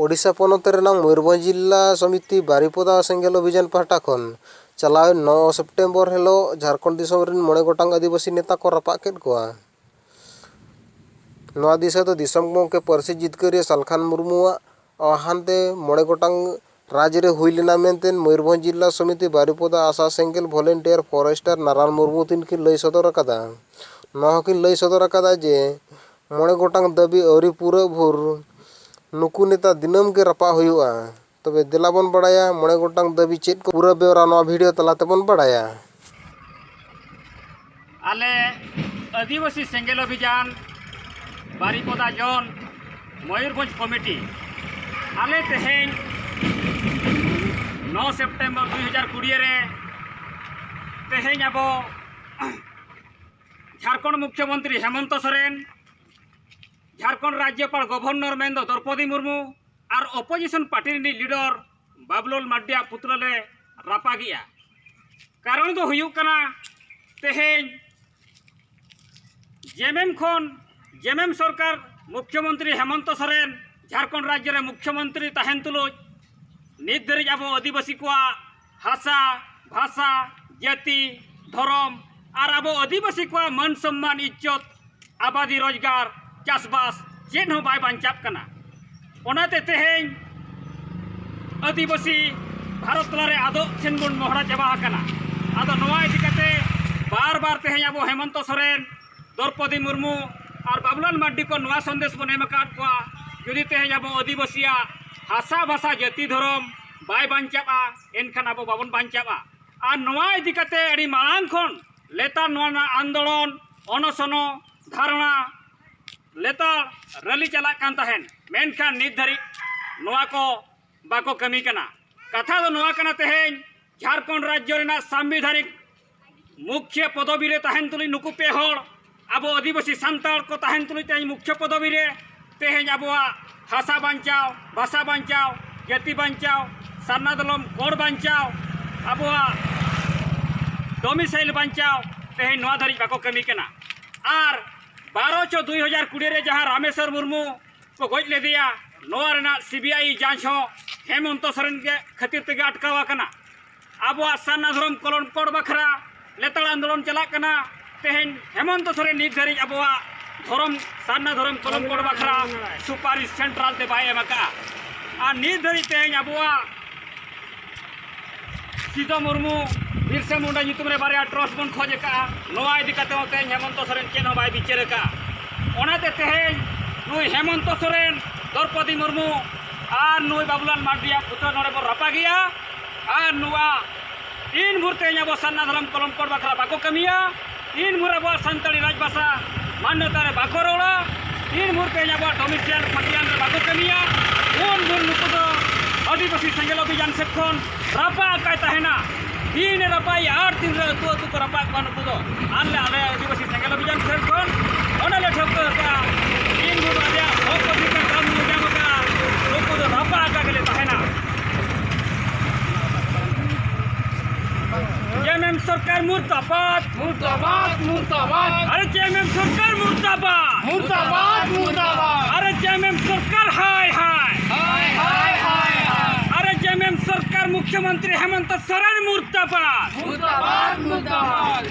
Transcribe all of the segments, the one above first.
ओडिशा पनत मयूरभंज जिला समिति बारिपदा सेंगेल अभियान पाहटा खन चलाव 9 सेप्टेम्बर हेलो झारखंड दिसम मोड़े गोटांग आदिवासी नेता को रपा केद कोआ। नवा दिशा तो दिसम गमके पारसी जितकारिया सालखान मुर्मुआ आहानते मोड़े गोटांग राज्य रे हुई लेना मेनतेन मयूरभंज जिला समिति बारिपदा आशा सेंगेल भलेंटियर फॉरेस्टर नारायण मुर्मू तीन की लई सदर अकादा। नवा की लई सदर अकादा जे मोड़े गोटांग दाबी अवरी पूरा भोर नुकु नेता दिनम के रपा हुआ। तबे दिलाबन बड़ाया मोड़े गोटांग दाबी चेक को पूरा बेवरा नवा वीडियो तलातेबन बड़ाया। आले आदिवासी सेंगेल अभियान बारिपदा जोन मयूरभंज कमिटी आले तेहें 9 सेप्टेम्बर 2020 रे तेहें अब झारखंड मुख्यमंत्री हेमंत सोरेन, झारखंड राज्यपाल गवर्नर मेंदो द्रौपदी मुर्मू और opposition party leader Babulal Mardia पुत्रले रपा गया। कारण तो हुयुक कना तेहें जेएमएम सरकार मुख्यमंत्री हेमंत सोरेन झारखंड राज्य रे मुख्यमंत्री तहन तुलुज नित धरिज अब आदिवासी को हासा भाषा जाति धर्म और अब आदिवासी को मान सम्मान इज्जत आबादी रोजगार चाषबास चेन हो बाय बांचाप कना। ओनाते तेहें आदिवासी भारत तलारे आदो सेन बन मोहरा चाबा कना। आदो नवा इदि कते बार बार तेहें अब हेमंत सोरेन द्रौपदी मुर्मू और बाबुलाल मार्डी को नवा संदेश बन एम आकाद कोआ जुदी तेहें अब आदिवासिया हासा भाषा जाति धर्म बाय बांचाबा एनखान अब बाबन बांचाबा। और नवा इदि कते अड़ी मांग खन लेतार नवा आंदोलन अनशन धारणा लेतार रैली चला कान तहन मेनखान नित धरी नवा को बाको कमी कना। कथा दो नवा कना तेहें झारखंड राज्य रेना संवैधानिक मुख्य पदवी रे तहन तुली नुकु पे हड़ अब आदिवासी सांताल को तहन तुली तेहें मुख्य पदवी रे तेहें अब हासा बांचाव भाषा बांचाव जाति बांचाव सारना दलम कोड बांचाव अब डोमिसाइल बांचाव तेहें नवा धरी बाको कमी कना। और 12/6/2020 रे जहाँ रामेश्वर मुर्मू को गज ले दिया नवा रेना सीबीआई जांच हो हेमंत सोरेन के खातिर तेगे अटकावा कना। अब सारना धर्म कलम कोड बखरा लेताड़ आंदोलन चला कना तेहें हेमंत सोरेन नित धरी अब धर्म सारना धर्म कलम कोड बखरा सुपारिश सेंट्रल ते बाय एमका। और नित धरी तेहें अब सीधो मुर्मू बिरसा मुंडा नितुम रे बारे ट्रस्ट बन खोज का नवा इदि कते तेहें हेमंत सोरेन चेन हो बाय बिचार का। ओनाते तेहें नुई हेमंत सोरेन द्रौपदी मुर्मू और नुई बाबुलाल मार्डिया पुत्र नोड़े पर रपा गया। और नुआ इन भूर तेहें अब सारना धर्म कलम कोड बखरा बाको कमिया इन भूर अब सानताली राजभाषा मान्यता रे बाको रोड़ा इन भूर तेहें अब डोमिसाइल पटियान रे बाको कमिया उन भूर नुकु दो आदिवासी सेंगेल अभियान से खन रपा काय तहना दिन रपाई 8 दिन रे तो को रपा को नुकु दो आले आदिवासी सेंगेल अभियान से खन ओनाले ठोक का इन भूर आदिया भोग अधिकार काम मुजाम का नुकु दो रपा का गेले तहना। जेएमएम सरकार मुर्दाबाद मुर्दाबाद मुर्दाबाद। अरे जेएमएम सरकार मुर्दाबाद मुर्दाबाद मुर्दाबाद। अरे जेएमएम सरकार हाय हाय हाय हाय हाय। अरे जेएमएम सरकार मुख्यमंत्री हेमंत सोरेन मुर्दाबाद मुर्दाबाद मुर्दाबाद।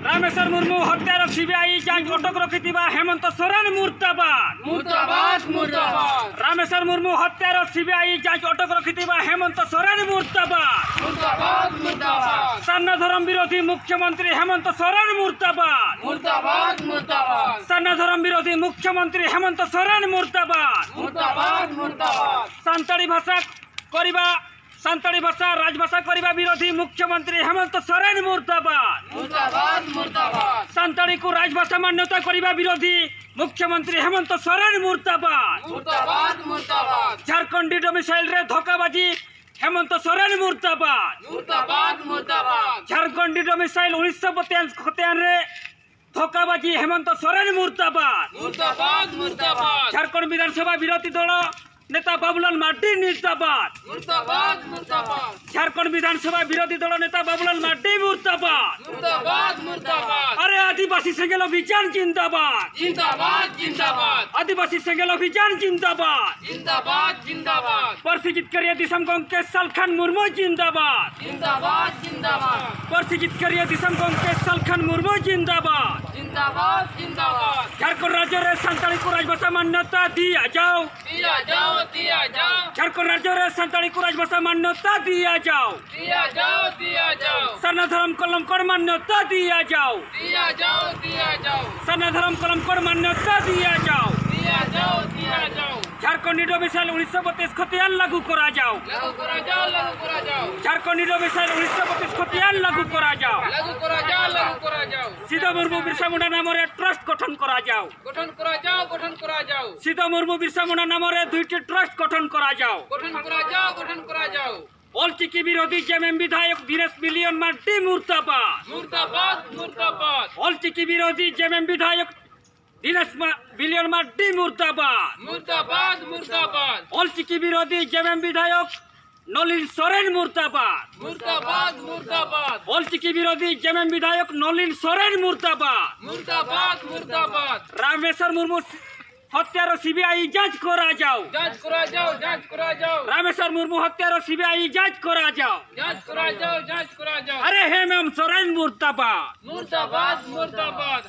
रामेश्वर मुर्मू हत्यार सीबीआई जांच अटक रखिथिबा हेमंत सोरेन मुर्दाबाद मुर्दाबाद मुर्दाबाद। रामेश्वर मुर्मू हत्यार सीबीआई जांच अटक रखिथिबा हेमंत सोरेन मुर्दाबाद मुर्दाबाद मुर्दाबाद। सारना धर्म विरोधी मुख्यमंत्री हेमंत सोरेन मुर्दाबाद मुर्दाबाद मुर्दाबाद। सारना धर्म विरोधी मुख्यमंत्री हेमंत सोरेन मुर्दाबाद मुर्दाबाद मुर्दाबाद। सांताली भाषा राजभाषा करिबा विरोधी मुख्यमंत्री हेमंत सोरेन मुर्दाबाद मुर्दाबाद मुर्दाबाद। सांताली को राजभाषा मान्यता करिबा विरोधी मुख्यमंत्री हेमंत सोरेन मुर्दाबाद मुर्दाबाद मुर्दाबाद। झारखंडी डोमिसाइल रे धोखाबाजी हेमंत सोरेन मुर्दाबाद मुर्दाबाद मुर्दाबाद। झारखंडी डोमिसाइल 1992 रे धोखाबाजी हेमंत सोरेन मुर्दाबाद मुर्दाबाद मुर्दाबाद। झारखंड विधानसभा विरोधी दल नेता बाबुलाल मार्डी मुर्दाबाद मुर्दाबाद मुर्दाबाद। झारखंड विधानसभा विरोधी दल नेता बाबुलाल मार्डी मुर्दाबाद मुर्दाबाद मुर्दाबाद। अरे आदिवासी सेंगेल अभियान जिंदाबाद जिंदाबाद जिंदाबाद आदिवासी सेंगेल अभियान जिंदाबाद जिंदाबाद जिंदाबाद परसिजित करिया दिसम गंके सालखान मुर्मू जिंदाबाद जिंदाबाद जिंदाबाद परसिजित करिया दिसम गंके सालखान मुर्मू जिंदाबाद जिंदाबाद जिंदाबाद झारखंड राज्य रे संताली को राजभाषा मान्यता दिया जाओ दिया जाओ दिया जाओ झारखंड राज्य रे संताली को राजभाषा मान्यता दिया जाओ दिया जाओ दिया जाओ सरना धर्म कलम कर मान्यता दिया जाओ दिया जाओ दिया जाओ सरना धर्म कलम कर मान्यता दिया जाओ दिया जाओ दिया जाओ झारखंड डोमिसाइल 1932 खतियान लागू करा जाओ लागू करा जाओ लागू करा जाओ झारखंड डोमिसाइल 1932 खतियान लागू करा जाओ लागू करा जाओ लागू करा जाओ सीधा मुर्मू बिरसा मुंडा नाम रे ट्रस्ट गठन करा जाओ गठन करा जाओ गठन करा जाओ सीधा मुर्मू बिरसा मुंडा नाम रे दुईटी ट्रस्ट गठन करा जाओ गठन करा जाओ गठन करा जाओ অলচিকি বিরোধী জেএমএম বিধায়ক দীনেশ মিলিয়ন মার্টি মুর্দাবাদ मुर्दाबाद मुर्दाबाद অলচিকি বিরোধী জেএমএম বিধায়ক দীনেশ মিলিয়ন মার্টি মুর্দাবাদ मुर्दाबाद मुर्दाबाद অলচিকি বিরোধী জেএমএম বিধায়ক নলিন সোরেন মুর্দাবাদ मुर्दाबाद मुर्दाबाद অলচিকি বিরোধী জেএমএম বিধায়ক নলিন সোরেন মুর্দাবাদ मुर्दाबाद मुर्दाबाद রামেশ্বর মুর্মু হত্যার সিবিআই যাঞ্চ করা যাও जांच करा जाओ जांच करा जाओ রামেশ্বর মুর্মু হত্যার সিবিআই যাঞ্চ করা যাও जांच करा जाओ जांच करा जाओ আরে হেমন্ত সোরেন মুর্দাবাদ मुर्दाबाद मुर्दाबाद